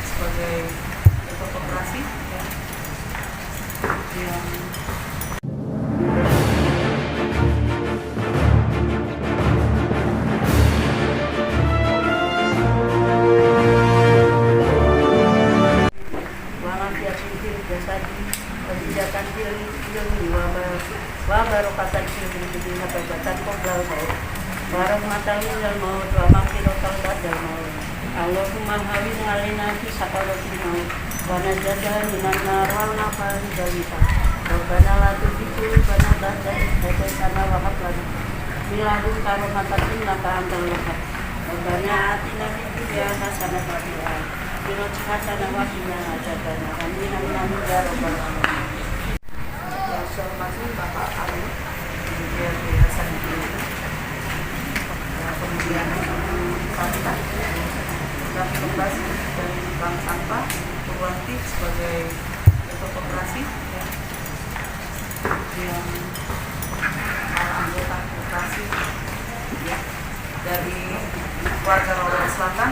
sebagai bentuk koperasi ya, yang kebijakan wabarakatuh di jabatan kobral mau barang matali dan mau drama kirokal dan mau Allahumma hawi ngalina fi sakalotin mau wana jadah minan narwal nafal dalita Rabbana la tuzigh qulubana ba'da idh hadaytana wa hab lana min ladunka rahmatan innaka antal wahhab Rabbana atina fid dunya hasanah wa fil akhirati hasanah wa qina adzabannar amin amin ya rabbal alamin. Yang saya hormati Bapak Ari, kemudian Yayasan kemudian Santa dan Kembas dari Bank Sampah Purwanti sebagai bentuk koperasi ya, yang para anggota koperasi ya, dari warga Rawabelong Selatan.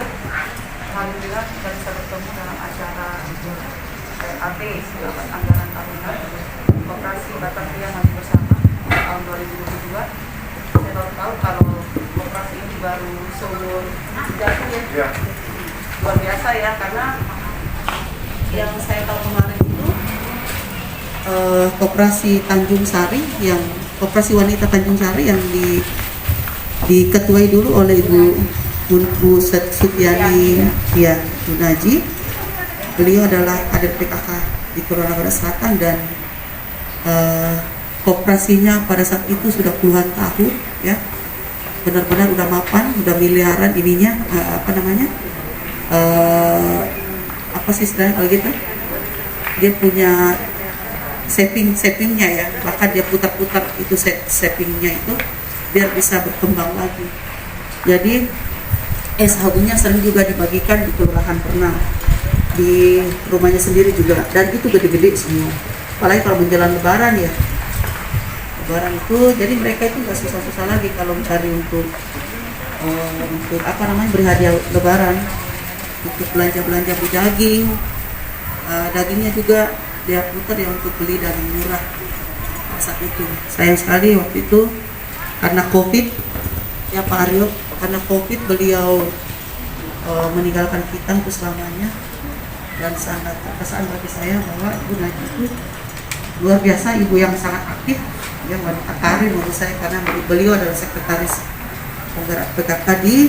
Alhamdulillah kita bisa bertemu dalam acara PAT Rapat Anggaran Tahunan Koperasi Batavia Maju Bersama tahun 2022. Saya baru tahu kalau koperasi ini baru seumur hidupnya ya. Luar biasa ya, karena yang saya tahu kemarin itu koperasi Tanjung Sari, yang koperasi wanita Tanjung Sari yang diketuai dulu oleh Bu Sutyani ya Gunaji. Beliau adalah kader PKK di Kelurahan Barat Selatan dan koperasinya pada saat itu sudah puluhan tahun ya, benar-benar udah mapan, udah miliaran ininya apa sih istilahnya kalau gitu, dia punya savingnya ya, bahkan dia putar-putar itu savingnya itu biar bisa berkembang lagi. Jadi sabunya sering juga dibagikan di kelurahan, pernah di rumahnya sendiri juga, dan itu gede-gede semua. Apalagi kalau menjelang lebaran ya, lebaran itu jadi mereka itu nggak susah-susah lagi kalau mencari untuk beri hadiah lebaran, untuk belanja daging, dagingnya juga dia putar yang untuk beli daging murah saat itu. Sayang sekali waktu itu karena COVID ya Pak Aryo, karena COVID beliau meninggalkan kita untuk selamanya, dan sangat terkesan bagi saya bahwa Ibu Naji itu luar biasa, ibu yang sangat aktif ya, wanita karir menurut saya, karena beliau adalah sekretaris penggerak PKK di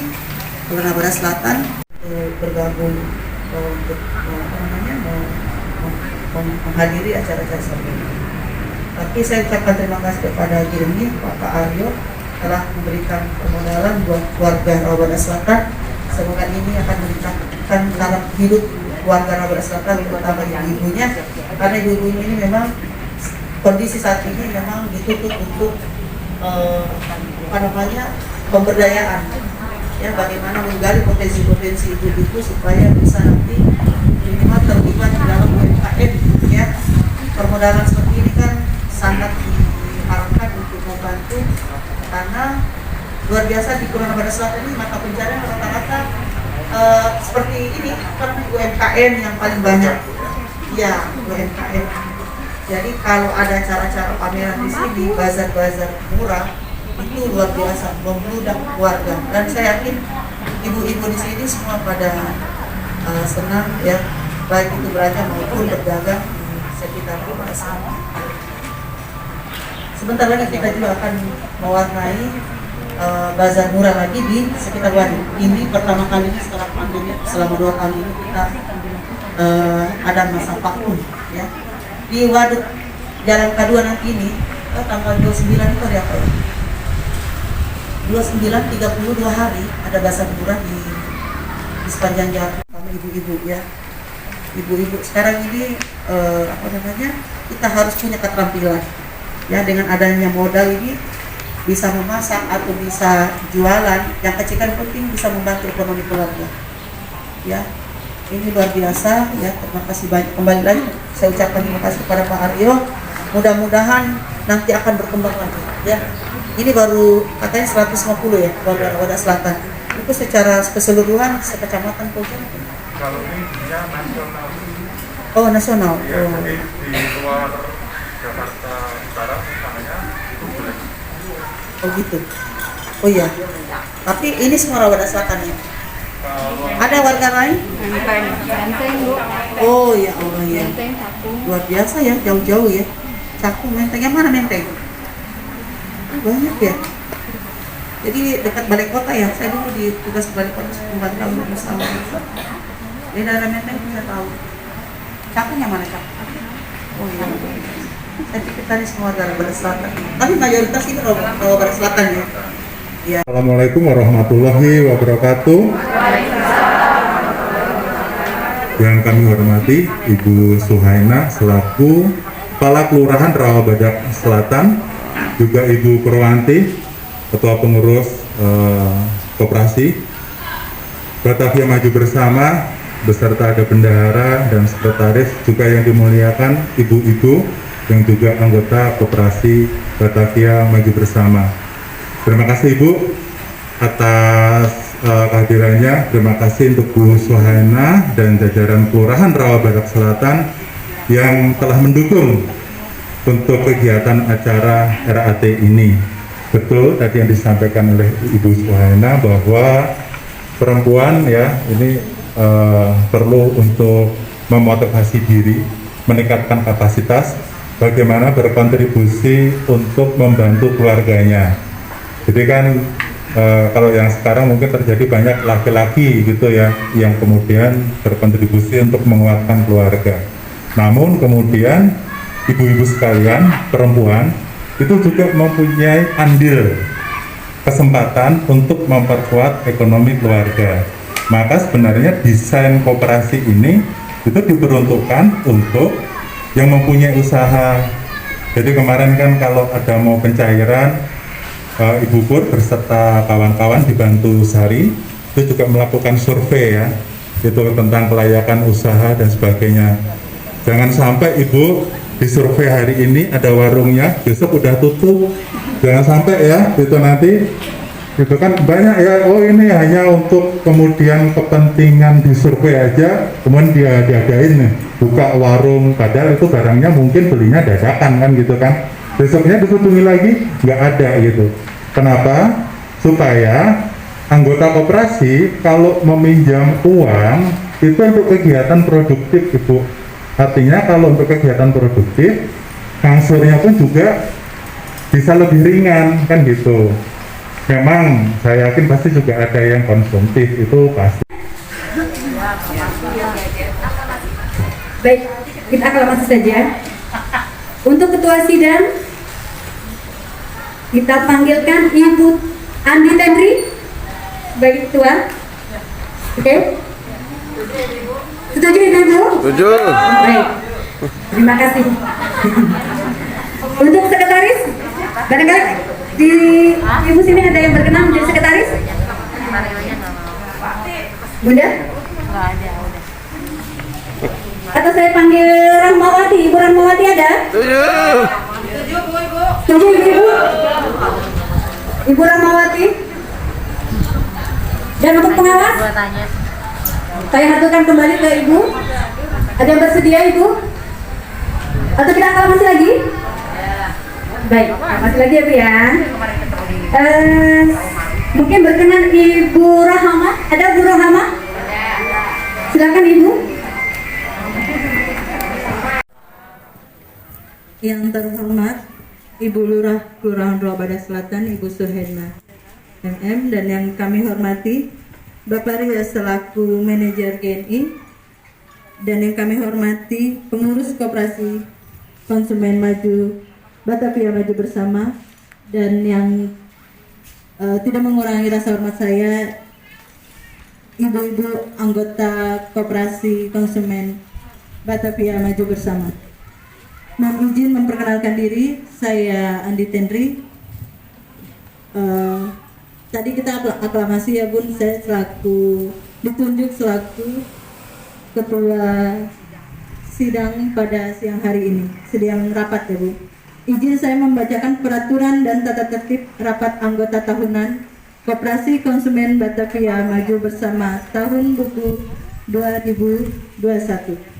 Kelurahan Barat Selatan, bergabung untuk menghadiri acara-acara seperti ini. Tapi saya ucapkan terima kasih kepada Girmi, Pak Aryo, telah memberikan permodalan buat warga Rawabelong Selatan. Semoga ini akan meningkatkan taraf hidup warga Rawabelong Selatan, terutama ibu-ibunya, karena ibu-ibunya ini memang kondisi saat ini memang ditutup untuk pemberdayaan ya, bagaimana menggali potensi-potensi ibu-ibu supaya bisa nanti minimal terlibat di dalam UMKM ya. Permodalan seperti ini kan sangat diharapkan untuk membantu, karena luar biasa di Kelurahan Barat Selatan ini mata pencarian rata-rata seperti ini kan UMKM yang paling banyak ya, UMKM. Jadi kalau ada cara-cara pameran di sini, bazar-bazar murah, itu luar biasa membludak warga, dan saya yakin ibu-ibu di sini semua pada senang ya, baik itu belanja maupun berdagang di sekitar rumah sana. Sebentar lagi kita juga akan mewarnai bazar murah lagi di sekitar Waduk. Ini pertama kalinya setelah pandemi, selama 2 tahun ini kita ada masa vakum ya. Di Waduk Jalan K2 nanti ini tanggal 29 itu hari apa ya? 29, 32 hari ada bazar murah di sepanjang jalan sama ibu-ibu ya. Ibu-ibu sekarang ini kita harus punya keterampilan ya, dengan adanya modal ini bisa memasak atau bisa jualan, yang kecil kan penting bisa membantu ekonomi keluarga ya. Ini luar biasa ya, terima kasih banyak. Kembali lagi saya ucapkan terima kasih kepada Pak Aryo, mudah-mudahan nanti akan berkembang lagi ya. Ini baru katanya 150 ya warga Rawabelong Selatan, itu secara keseluruhan sekecamatan Pojan Kalau ini dia nasional. Oh, nasional. Iya, Oh. jadi di luar Jakarta Utara misalnya itu boleh. Oh gitu. Oh iya. Tapi ini semua Rawabada Selatan ya. Kalau Ada warga lain? Menteng, Bu. Oh iya, oh iya. Menteng, Cakung. Luar biasa ya, jauh-jauh ya. Cakung, Menteng. Yang mana Menteng? Banyak ya. Jadi dekat balai kota ya. Saya dulu di tugas balai kota 9 tahun bersama. Di daerah Menteng saya tahu. Cakung yang mana Cakung? Oh iya. Saya pikir tadi semua Rawabada Selatan. Tapi mayoritas itu Rawabada Selatan ya. Iya. Assalamualaikum warahmatullahi wabarakatuh. Yang kami hormati Ibu Suhaina selaku Kepala Kelurahan Rawabada Selatan, juga Ibu Purwanti Ketua Pengurus Koperasi Batavia Maju Bersama, beserta ada bendahara dan sekretaris, juga yang dimuliakan ibu-ibu yang juga anggota Koperasi Batavia Maju Bersama. Terima kasih Ibu atas kehadirannya. Terima kasih untuk Bu Suhaina dan jajaran Kelurahan Rawabada Selatan yang telah mendukung untuk kegiatan acara RAT ini. Betul tadi yang disampaikan oleh Ibu Suhaina bahwa perempuan ya ini perlu untuk memotivasi diri, meningkatkan kapasitas, bagaimana berkontribusi untuk membantu keluarganya. Jadi kan kalau yang sekarang mungkin terjadi banyak laki-laki gitu ya yang kemudian berkontribusi untuk menguatkan keluarga. Namun kemudian ibu-ibu sekalian, perempuan itu juga mempunyai andil kesempatan untuk memperkuat ekonomi keluarga. Maka sebenarnya desain koperasi ini itu diperuntukkan untuk yang mempunyai usaha. Jadi kemarin kan kalau ada mau pencairan, Ibu Pur berserta kawan-kawan dibantu Sari itu juga melakukan survei ya, itu tentang kelayakan usaha dan sebagainya. Jangan sampai Ibu di survei hari ini ada warungnya, besok udah tutup. Jangan sampai ya, itu nanti itu kan banyak ya, oh ini hanya untuk kemudian kepentingan di survei aja, kemudian dia diadain buka warung, padahal itu barangnya mungkin belinya dadakan kan gitu kan. Besoknya dihubungi lagi, nggak ada gitu. Kenapa? Supaya anggota koperasi kalau meminjam uang itu untuk kegiatan produktif Ibu. Artinya kalau untuk kegiatan produktif, angsurnya pun juga bisa lebih ringan kan gitu. Memang saya yakin pasti juga ada yang konsumtif, itu pasti. Baik, kita aklamasi saja. Untuk ketua sidang, kita panggilkan Ibu Andi Tendri sebagai ketua. Oke? Setuju Ibu? Setuju. Baik. Terima kasih. Untuk sekretaris, barangkali di Ibu sini ada yang berkenan menjadi sekretaris? Bunda? Nggak ada, udah. Atau saya panggil Rahmawati, Ibu Rahmawati ada? Setuju. Setuju Ibu? Ibu Rahmawati? Dan untuk pengawas? Gua tanya. Saya haturkan kembali ke Ibu. Ada yang bersedia Ibu? Atau kita aklamasi lagi? Baik, aklamasi lagi ya Bu ya. Mungkin berkenan Ibu Rahama. Ada Bu Rahama? Silakan Ibu. Yang terhormat Ibu Lurah Kelurahan Rawabada Selatan, Ibu Suhaina MM, dan yang kami hormati Bapak Rias selaku manajer GNI, dan yang kami hormati pengurus Koperasi Konsumen Maju Batavia Maju Bersama, dan yang tidak mengurangi rasa hormat saya ibu-ibu anggota Koperasi Konsumen Batavia Maju Bersama. Mohon izin memperkenalkan diri, saya Andi Tendri. Tadi kita aklamasi ya Bun, saya ditunjuk selaku ketua sidang pada siang hari ini, sidang rapat ya Bu. Izin saya membacakan peraturan dan tata tertib rapat anggota tahunan Koperasi Konsumen Batavia Maju Bersama tahun buku 2021.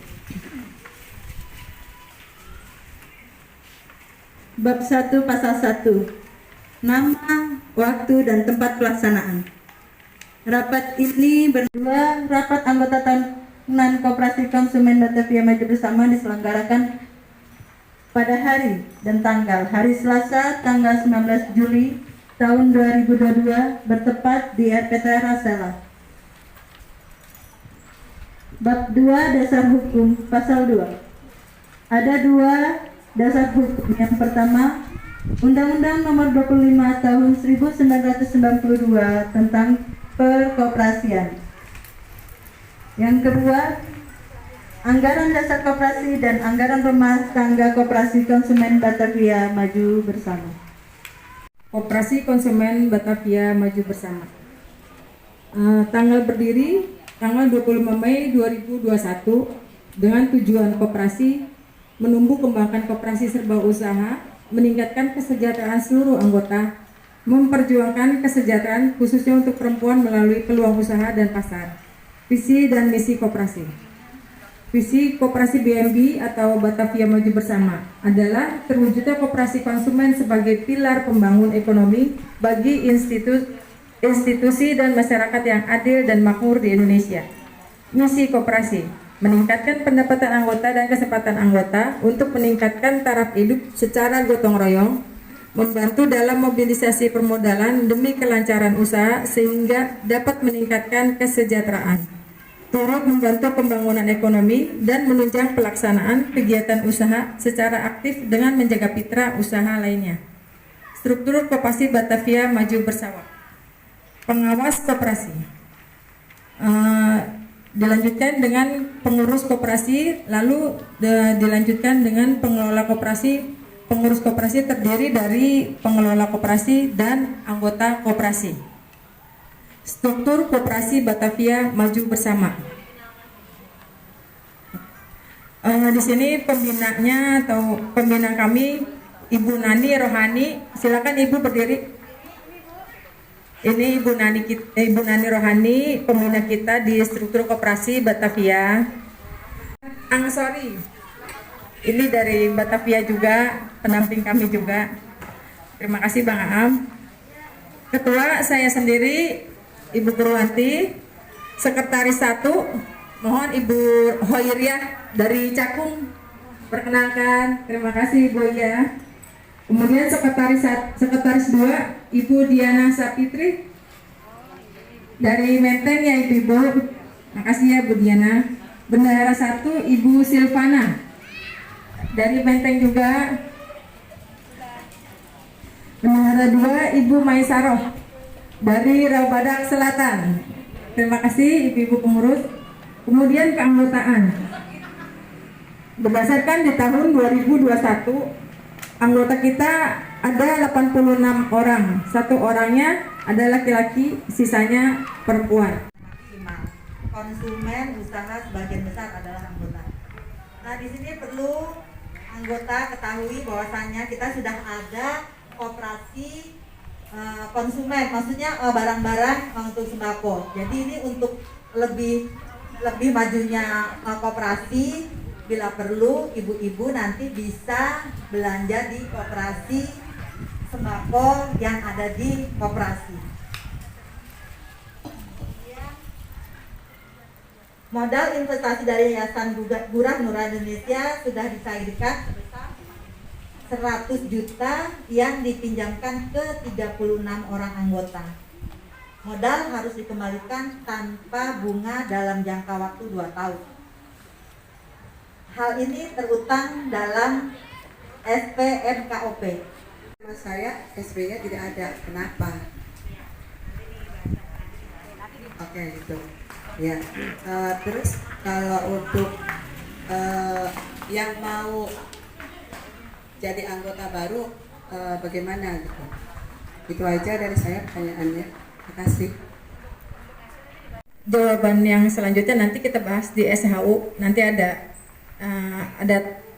Bab 1 Pasal 1. Nama, waktu, dan tempat pelaksanaan. Rapat ini berdua rapat anggota tahunan Koperasi Konsumen Batavia Maju Bersama diselenggarakan pada hari dan tanggal hari Selasa tanggal 19 Juli tahun 2022 bertepat di RPTRA Rasela. Bab 2 Dasar Hukum Pasal 2. Ada dua dasar hukum. Yang pertama, Undang-Undang Nomor 25 Tahun 1992 tentang Perkoperasian. Yang kedua, Anggaran Dasar Koperasi dan Anggaran Rumah Tangga Koperasi Konsumen Batavia Maju Bersama. Koperasi Konsumen Batavia Maju Bersama. Tanggal berdiri tanggal 25 Mei 2021 dengan tujuan koperasi menumbuh kembangkan koperasi serba usaha, meningkatkan kesejahteraan seluruh anggota, memperjuangkan kesejahteraan khususnya untuk perempuan melalui peluang usaha dan pasar. Visi dan misi koperasi. Visi Koperasi BMB atau Batavia Maju Bersama adalah terwujudnya koperasi konsumen sebagai pilar pembangun ekonomi bagi institusi dan masyarakat yang adil dan makmur di Indonesia. Misi koperasi meningkatkan pendapatan anggota dan kesempatan anggota untuk meningkatkan taraf hidup secara gotong royong, membantu dalam mobilisasi permodalan demi kelancaran usaha sehingga dapat meningkatkan kesejahteraan, turut membantu pembangunan ekonomi dan menunjang pelaksanaan kegiatan usaha secara aktif dengan menjaga mitra usaha lainnya. Struktur Koperasi Batavia Maju Bersama. Pengawas koperasi. Dilanjutkan dengan pengurus koperasi, lalu dilanjutkan dengan pengelola koperasi. Pengurus koperasi terdiri dari pengelola koperasi dan anggota koperasi. Struktur Koperasi Batavia Maju Bersama. Di sini pembinanya atau pembina kami Ibu Nani Rohani. Silakan Ibu berdiri. Ini Ibu Nani Rohani, pembina kita di struktur koperasi Batavia. Angsori, ini dari Batavia juga, pendamping kami juga. Terima kasih Bang Aam. Ketua saya sendiri, Ibu Purwanti. Sekretaris 1, mohon Ibu Hoiriah dari Cakung. Perkenalkan, terima kasih Ibu ya. Kemudian sekretaris 2 Ibu Diana Sapitri dari Menteng ya Ibu. Makasih ya Bu Diana. Bendahara 1 Ibu Silvana dari Menteng juga. Bendahara 2 Ibu Maisaroh dari Rawabadak Selatan. Terima kasih Ibu-ibu pengurus. Kemudian keanggotaan. Berdasarkan di tahun 2021 anggota kita ada 86 orang, 1 orangnya ada laki-laki, sisanya perempuan. Konsumen usaha sebagian besar adalah anggota. Nah, di sini perlu anggota ketahui bahwasannya kita sudah ada koperasi konsumen, maksudnya barang-barang untuk sembako. Jadi ini untuk lebih majunya koperasi. Bila perlu, ibu-ibu nanti bisa belanja di koperasi sembako yang ada di koperasi. Modal investasi dari Yayasan Gurah Nurani Indonesia sudah dicairkan sebesar 100 juta yang dipinjamkan ke 36 orang anggota. Modal harus dikembalikan tanpa bunga dalam jangka waktu 2 tahun. Hal ini terutang dalam SPMKOP. Nama saya SB-nya tidak ada. Kenapa? Oke, gitu. Ya. Terus kalau untuk yang mau jadi anggota baru bagaimana gitu? Itu aja dari saya pertanyaannya. Terima kasih. Jawaban yang selanjutnya nanti kita bahas di SHU. Nanti ada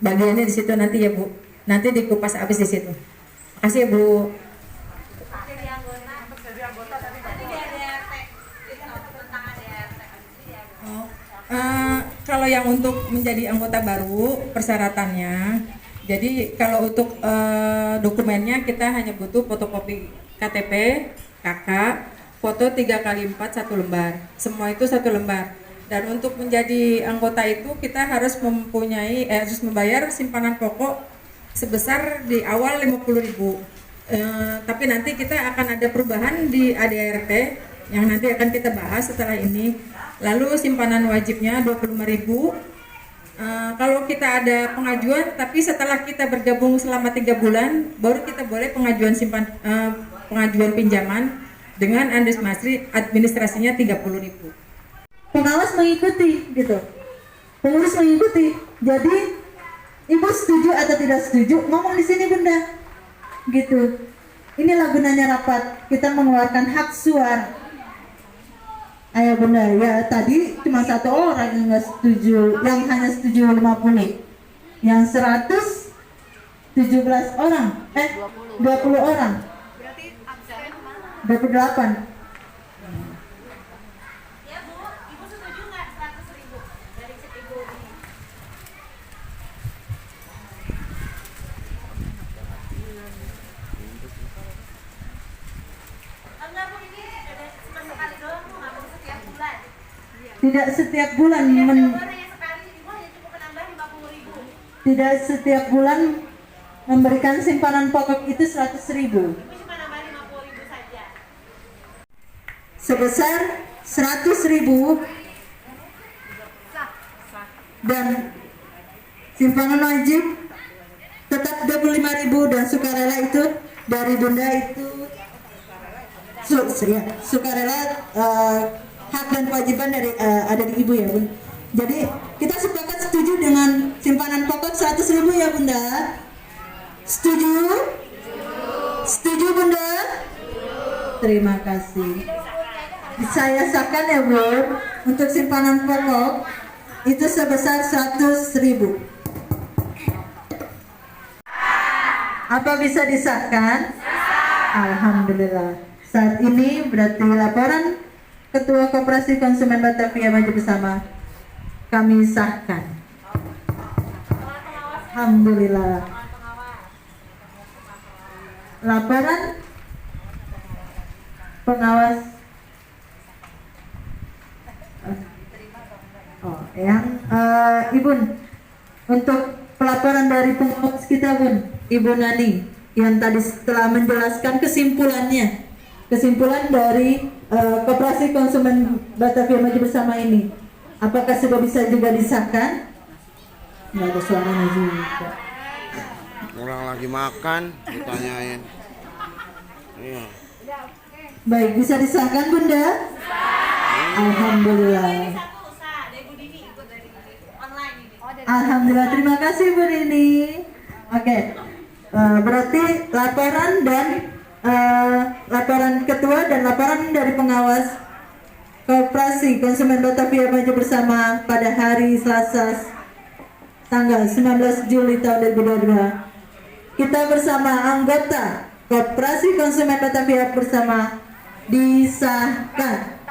bagiannya di situ nanti ya Bu. Nanti dikupas habis di situ. Makasih ya Bu. kalau yang untuk menjadi anggota baru persyaratannya, jadi kalau untuk dokumennya kita hanya butuh fotokopi KTP, KK, foto 3x4 1 lembar. Semua itu 1 lembar. Dan untuk menjadi anggota itu kita harus harus membayar simpanan pokok sebesar di awal 50.000. Tapi nanti kita akan ada perubahan di ADRT yang nanti akan kita bahas setelah ini. Lalu simpanan wajibnya 25.000. Kalau kita ada pengajuan, tapi setelah kita bergabung selama 3 bulan, baru kita boleh pengajuan pinjaman dengan administrasinya 30.000. Pengawas mengikuti gitu, pengurus mengikuti. Jadi ibu setuju atau tidak setuju ngomong di sini bunda, gitu. Inilah gunanya rapat, kita mengeluarkan hak suara. Ayo bunda, ya tadi cuma 1 orang yang nggak setuju, yang hanya setuju 50, yang 117 orang, 20 orang, 28. Tidak setiap bulan tidak setiap bulan memberikan simpanan pokok itu 100.000. Sebesar 100.000 dan simpanan wajib tetap 25.000 dan sukarela itu dari bunda itu sukarela hak dan kewajiban dari ada di ibu ya bun. Jadi kita sepakat setuju dengan simpanan pokok 100.000 ya bunda. Setuju? Setuju bunda? Terima kasih. Saya sahkan ya bun, untuk simpanan pokok itu sebesar 100.000. Apa bisa disahkan? Alhamdulillah. Saat ini berarti laporan Ketua Koperasi Konsumen Batavia Maju Bersama kami sahkan. Alhamdulillah. Laporan pengawas Ibu, untuk pelaporan dari pengawas kita bun, Ibu Nani yang tadi setelah menjelaskan kesimpulan dari Koperasi Konsumen Batavia Maju Bersama ini, apakah sudah bisa juga disahkan? Nggak ada suaranya juga. Orang lagi makan, ditanyain. Iya. Baik, bisa disahkan bunda? Alhamdulillah. Alhamdulillah, terima kasih Bu Rini. Oke, berarti laporan dan laporan ketua dan laporan dari pengawas Koperasi Konsumen Batavia Maju Bersama pada hari Selasa tanggal 19 Juli tahun 2022. Kita bersama anggota Koperasi Konsumen Batavia Bersama disahkan.